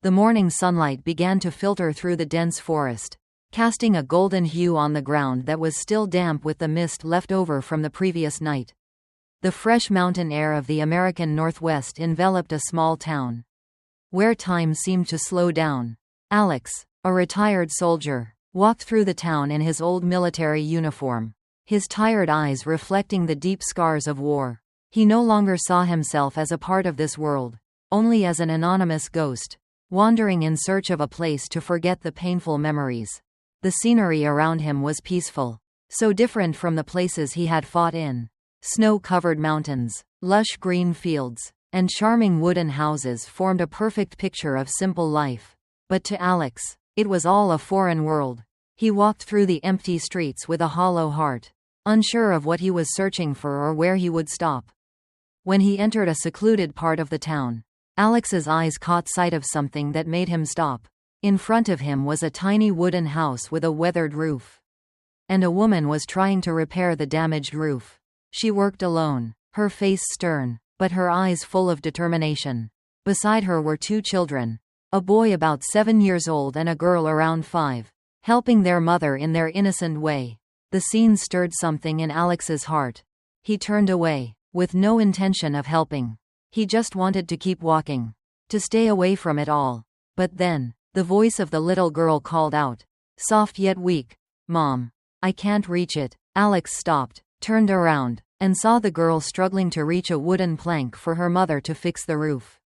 The morning sunlight began to filter through the dense forest, casting a golden hue on the ground that was still damp with the mist left over from the previous night. The fresh mountain air of the American Northwest enveloped a small town, where time seemed to slow down. Alex, a retired soldier, walked through the town in his old military uniform, his tired eyes reflecting the deep scars of war. He no longer saw himself as a part of this world, only as an anonymous ghost, wandering in search of a place to forget the painful memories. The scenery around him was peaceful, so different from the places he had fought in. Snow-covered mountains, lush green fields, and charming wooden houses formed a perfect picture of simple life. But to Alex, it was all a foreign world. He walked through the empty streets with a hollow heart, unsure of what he was searching for or where he would stop. When he entered a secluded part of the town, Alex's eyes caught sight of something that made him stop. In front of him was a tiny wooden house with a weathered roof, and a woman was trying to repair the damaged roof. She worked alone, her face stern, but her eyes full of determination. Beside her were two children, a boy about 7 years old and a girl around 5, helping their mother in their innocent way. The scene stirred something in Alex's heart. He turned away, with no intention of helping. He just wanted to keep walking, to stay away from it all. But then, the voice of the little girl called out, soft yet weak, "Mom, I can't reach it." Alex stopped, turned around, and saw the girl struggling to reach a wooden plank for her mother to fix the roof.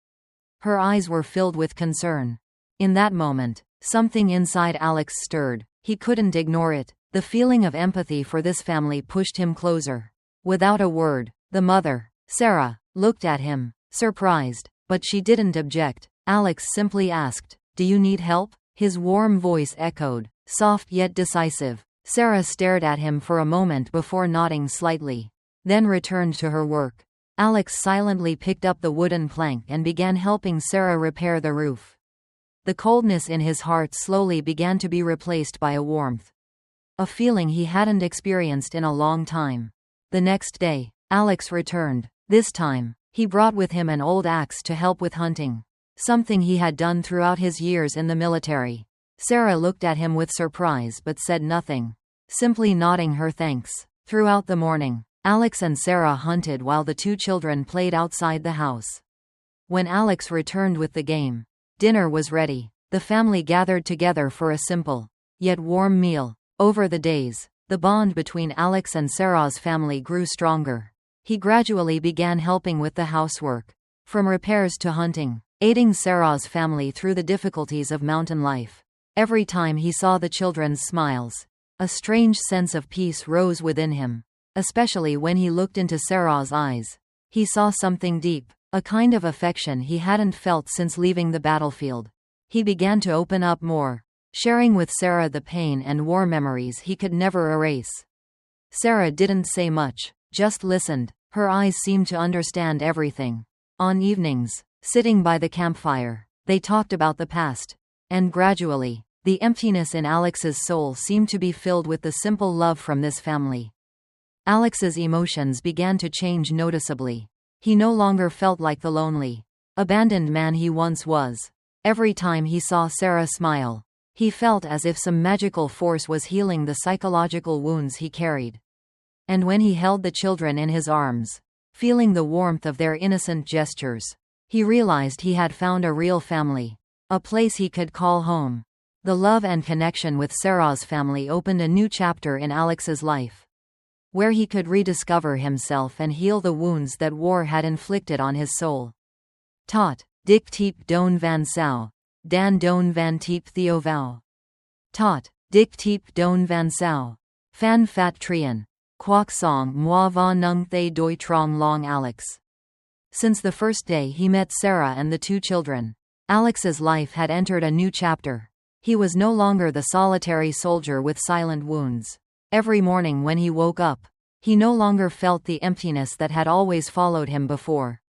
Her eyes were filled with concern. In that moment, something inside Alex stirred. He couldn't ignore it. The feeling of empathy for this family pushed him closer. Without a word, the mother, Sarah, looked at him, surprised, but she didn't object. Alex simply asked, "Do you need help?" His warm voice echoed, soft yet decisive. Sarah stared at him for a moment before nodding slightly, then returned to her work. Alex silently picked up the wooden plank and began helping Sarah repair the roof. The coldness in his heart slowly began to be replaced by a warmth, a feeling he hadn't experienced in a long time. The next day, Alex returned. This time, he brought with him an old axe to help with hunting, something he had done throughout his years in the military. Sarah looked at him with surprise but said nothing, simply nodding her thanks. Throughout the morning, Alex and Sarah hunted while the two children played outside the house. When Alex returned with the game, dinner was ready. The family gathered together for a simple, yet warm meal. Over the days, the bond between Alex and Sarah's family grew stronger. He gradually began helping with the housework, from repairs to hunting, aiding Sarah's family through the difficulties of mountain life. Every time he saw the children's smiles, a strange sense of peace rose within him, especially when he looked into Sarah's eyes. He saw something deep, a kind of affection he hadn't felt since leaving the battlefield. He began to open up more, sharing with Sarah the pain and war memories he could never erase. Sarah didn't say much, just listened. Her eyes seemed to understand everything. On evenings, sitting by the campfire, they talked about the past. And gradually, the emptiness in Alex's soul seemed to be filled with the simple love from this family. Alex's emotions began to change noticeably. He no longer felt like the lonely, abandoned man he once was. Every time he saw Sarah smile, he felt as if some magical force was healing the psychological wounds he carried. And when he held the children in his arms, feeling the warmth of their innocent gestures, he realized he had found a real family, a place he could call home. The love and connection with Sarah's family opened a new chapter in Alex's life, where he could rediscover himself and heal the wounds that war had inflicted on his soul. Tot, dik teep don van sao, dan don van teep theo vau. Tot, dik teep don van sao, fan fat trien. Quoc song moi va nung thay doi trong long Alex. Since the first day he met Sarah and the two children, Alex's life had entered a new chapter. He was no longer the solitary soldier with silent wounds. Every morning when he woke up, he no longer felt the emptiness that had always followed him before.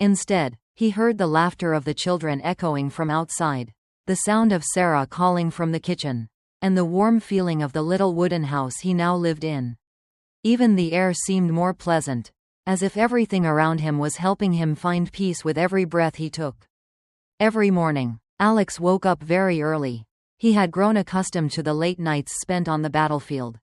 Instead, he heard the laughter of the children echoing from outside, the sound of Sarah calling from the kitchen, and the warm feeling of the little wooden house he now lived in. Even the air seemed more pleasant, as if everything around him was helping him find peace with every breath he took. Every morning, Alex woke up very early. He had grown accustomed to the late nights spent on the battlefield.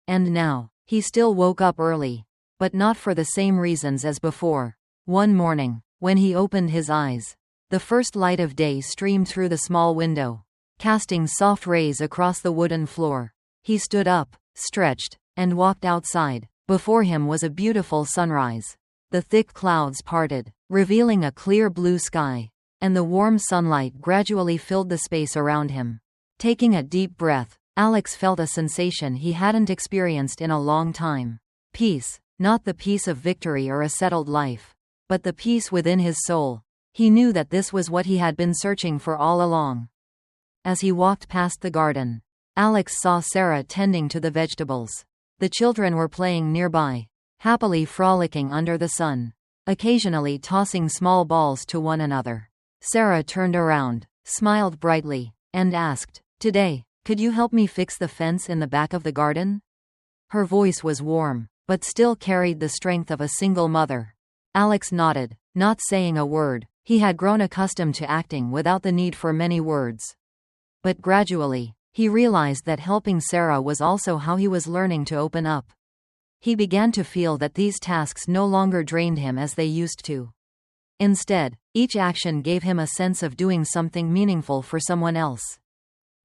And now, he still woke up early. But not for the same reasons as before. One morning, when he opened his eyes, the first light of day streamed through the small window, casting soft rays across the wooden floor. He stood up, stretched, and walked outside. Before him was a beautiful sunrise. The thick clouds parted, revealing a clear blue sky, and the warm sunlight gradually filled the space around him. Taking a deep breath, Alex felt a sensation he hadn't experienced in a long time. Peace. Not the peace of victory or a settled life, but the peace within his soul. He knew that this was what he had been searching for all along. As he walked past the garden, Alex saw Sarah tending to the vegetables. The children were playing nearby, happily frolicking under the sun, occasionally tossing small balls to one another. Sarah turned around, smiled brightly, and asked, "Today, could you help me fix the fence in the back of the garden?" Her voice was warm, but still carried the strength of a single mother. Alex nodded, not saying a word. He had grown accustomed to acting without the need for many words. But gradually, he realized that helping Sarah was also how he was learning to open up. He began to feel that these tasks no longer drained him as they used to. Instead, each action gave him a sense of doing something meaningful for someone else.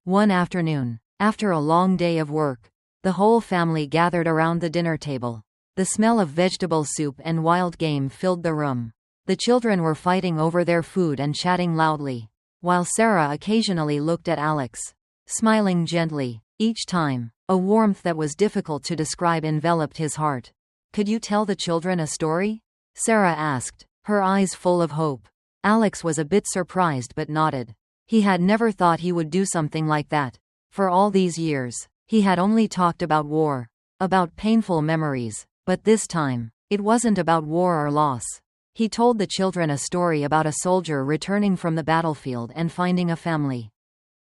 One afternoon, after a long day of work, the whole family gathered around the dinner table. The smell of vegetable soup and wild game filled the room. The children were fighting over their food and chatting loudly, while Sarah occasionally looked at Alex, smiling gently. Each time, a warmth that was difficult to describe enveloped his heart. "Could you tell the children a story?" Sarah asked, her eyes full of hope. Alex was a bit surprised but nodded. He had never thought he would do something like that. For all these years, he had only talked about war, about painful memories, but this time, it wasn't about war or loss. He told the children a story about a soldier returning from the battlefield and finding a family.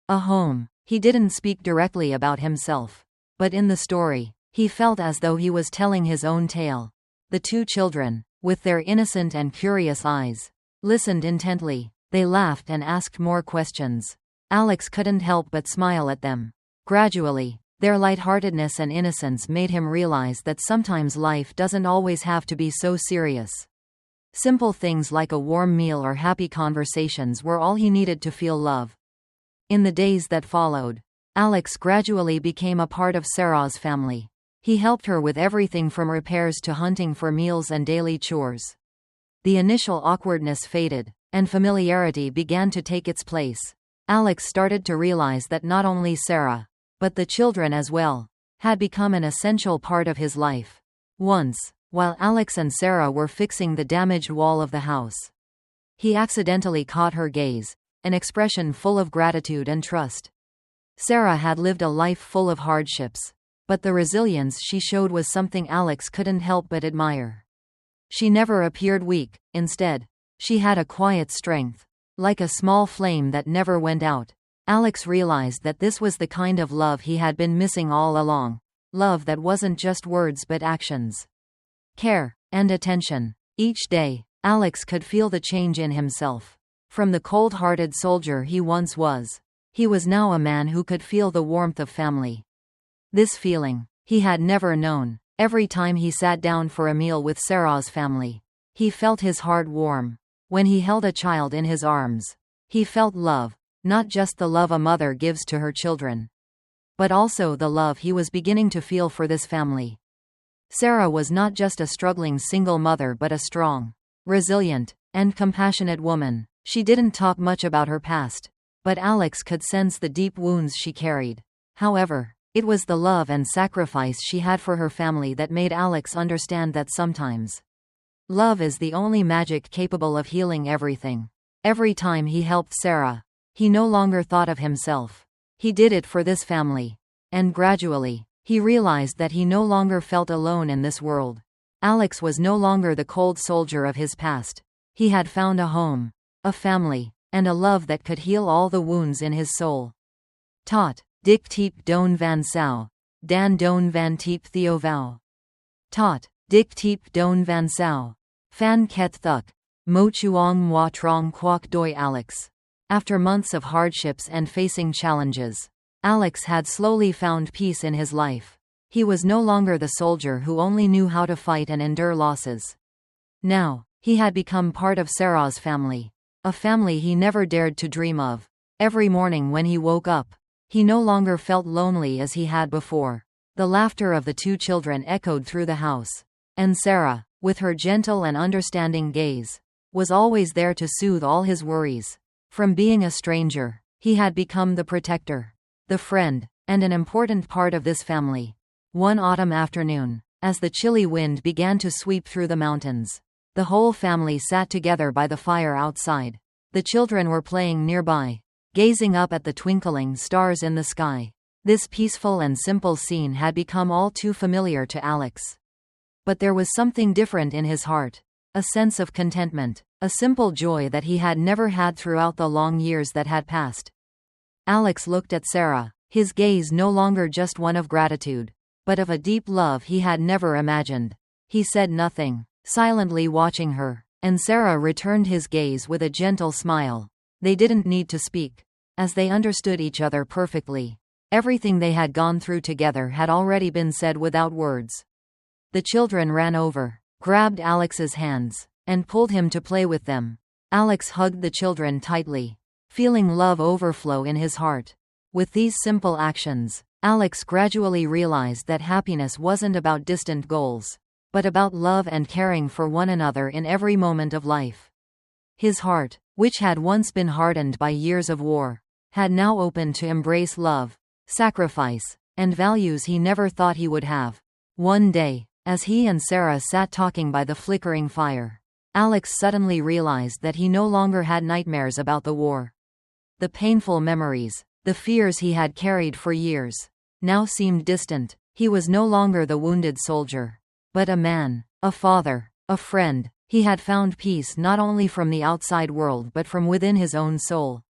A home. He didn't speak directly about himself. But in the story, he felt as though he was telling his own tale. The two children, with their innocent and curious eyes, listened intently. They laughed and asked more questions. Alex couldn't help but smile at them. Gradually, their lightheartedness and innocence made him realize that sometimes life doesn't always have to be so serious. Simple things like a warm meal or happy conversations were all he needed to feel love. In the days that followed, Alex gradually became a part of Sarah's family. He helped her with everything from repairs to hunting for meals and daily chores. The initial awkwardness faded, and familiarity began to take its place. Alex started to realize that not only Sarah, but the children as well, had become an essential part of his life. Once, while Alex and Sarah were fixing the damaged wall of the house, he accidentally caught her gaze, an expression full of gratitude and trust. Sarah had lived a life full of hardships, but the resilience she showed was something Alex couldn't help but admire. She never appeared weak. Instead, she had a quiet strength, like a small flame that never went out. Alex realized that this was the kind of love he had been missing all along. Love that wasn't just words but actions. Care and attention. Each day, Alex could feel the change in himself. From the cold-hearted soldier he once was, he was now a man who could feel the warmth of family. This feeling, he had never known. Every time he sat down for a meal with Sarah's family, he felt his heart warm. When he held a child in his arms, he felt love. Not just the love a mother gives to her children, but also the love he was beginning to feel for this family. Sarah was not just a struggling single mother but a strong, resilient, and compassionate woman. She didn't talk much about her past, but Alex could sense the deep wounds she carried. However, it was the love and sacrifice she had for her family that made Alex understand that sometimes love is the only magic capable of healing everything. Every time he helped Sarah, he no longer thought of himself. He did it for this family. And gradually, he realized that he no longer felt alone in this world. Alex was no longer the cold soldier of his past. He had found a home, a family, and a love that could heal all the wounds in his soul. Tot, dik teep don van sao, dan don van teep theo vow. Tot, dik teep don van sao, fan ket thuk, mo chuong moi trong quoc doi Alex. After months of hardships and facing challenges, Alex had slowly found peace in his life. He was no longer the soldier who only knew how to fight and endure losses. Now, he had become part of Sarah's family. A family he never dared to dream of. Every morning when he woke up, he no longer felt lonely as he had before. The laughter of the two children echoed through the house. And Sarah, with her gentle and understanding gaze, was always there to soothe all his worries. From being a stranger, he had become the protector, the friend, and an important part of this family. One autumn afternoon, as the chilly wind began to sweep through the mountains, the whole family sat together by the fire outside. The children were playing nearby, gazing up at the twinkling stars in the sky. This peaceful and simple scene had become all too familiar to Alex. But there was something different in his heart. A sense of contentment, a simple joy that he had never had throughout the long years that had passed. Alex looked at Sarah, his gaze no longer just one of gratitude, but of a deep love he had never imagined. He said nothing, silently watching her, and Sarah returned his gaze with a gentle smile. They didn't need to speak, as they understood each other perfectly. Everything they had gone through together had already been said without words. The children ran over, grabbed Alex's hands, and pulled him to play with them. Alex hugged the children tightly, feeling love overflow in his heart. With these simple actions, Alex gradually realized that happiness wasn't about distant goals, but about love and caring for one another in every moment of life. His heart, which had once been hardened by years of war, had now opened to embrace love, sacrifice, and values he never thought he would have. One day, as he and Sarah sat talking by the flickering fire, Alex suddenly realized that he no longer had nightmares about the war. The painful memories, the fears he had carried for years, now seemed distant. He was no longer the wounded soldier, but a man, a father, a friend. He had found peace not only from the outside world but from within his own soul.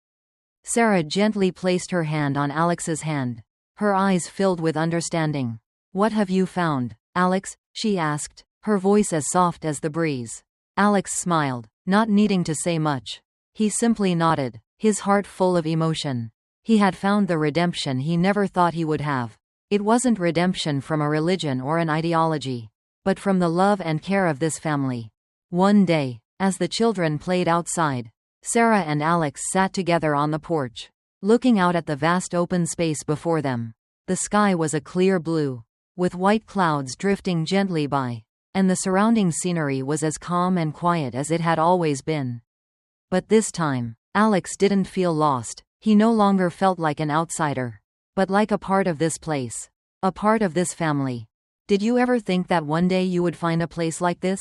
Sarah gently placed her hand on Alex's hand, her eyes filled with understanding. "What have you found, Alex?" she asked, her voice as soft as the breeze. Alex smiled, not needing to say much. He simply nodded, his heart full of emotion. He had found the redemption he never thought he would have. It wasn't redemption from a religion or an ideology, but from the love and care of this family. One day, as the children played outside, Sarah and Alex sat together on the porch, looking out at the vast open space before them. The sky was a clear blue, with white clouds drifting gently by, and the surrounding scenery was as calm and quiet as it had always been. But this time, Alex didn't feel lost. He no longer felt like an outsider, but like a part of this place, a part of this family. "Did you ever think that one day you would find a place like this?"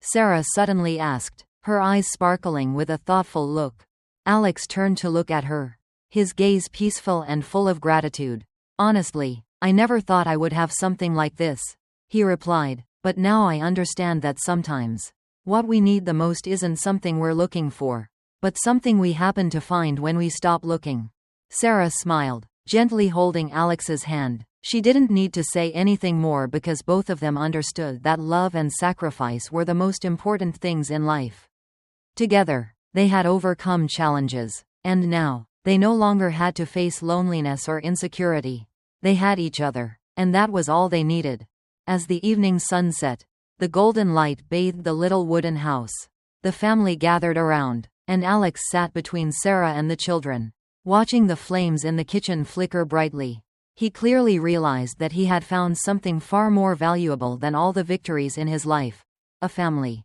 Sarah suddenly asked, her eyes sparkling with a thoughtful look. Alex turned to look at her, his gaze peaceful and full of gratitude. "Honestly, I never thought I would have something like this," he replied, "but now I understand that sometimes what we need the most isn't something we're looking for, but something we happen to find when we stop looking." Sarah smiled, gently holding Alex's hand. She didn't need to say anything more because both of them understood that love and sacrifice were the most important things in life. Together, they had overcome challenges, and now, they no longer had to face loneliness or insecurity. They had each other, and that was all they needed. As the evening sun set, the golden light bathed the little wooden house. The family gathered around, and Alex sat between Sarah and the children, watching the flames in the kitchen flicker brightly. He clearly realized that he had found something far more valuable than all the victories in his life: a family.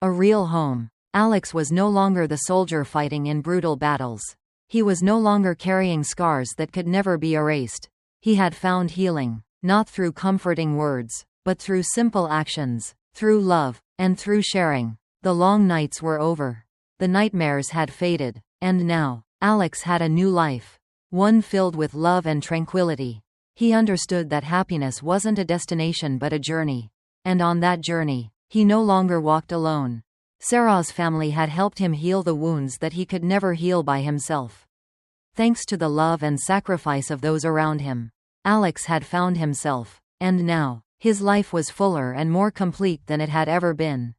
A real home. Alex was no longer the soldier fighting in brutal battles. He was no longer carrying scars that could never be erased. He had found healing, not through comforting words, but through simple actions, through love, and through sharing. The long nights were over. The nightmares had faded, and now, Alex had a new life. One filled with love and tranquility. He understood that happiness wasn't a destination but a journey. And on that journey, he no longer walked alone. Sarah's family had helped him heal the wounds that he could never heal by himself. Thanks to the love and sacrifice of those around him, Alex had found himself. And now, his life was fuller and more complete than it had ever been.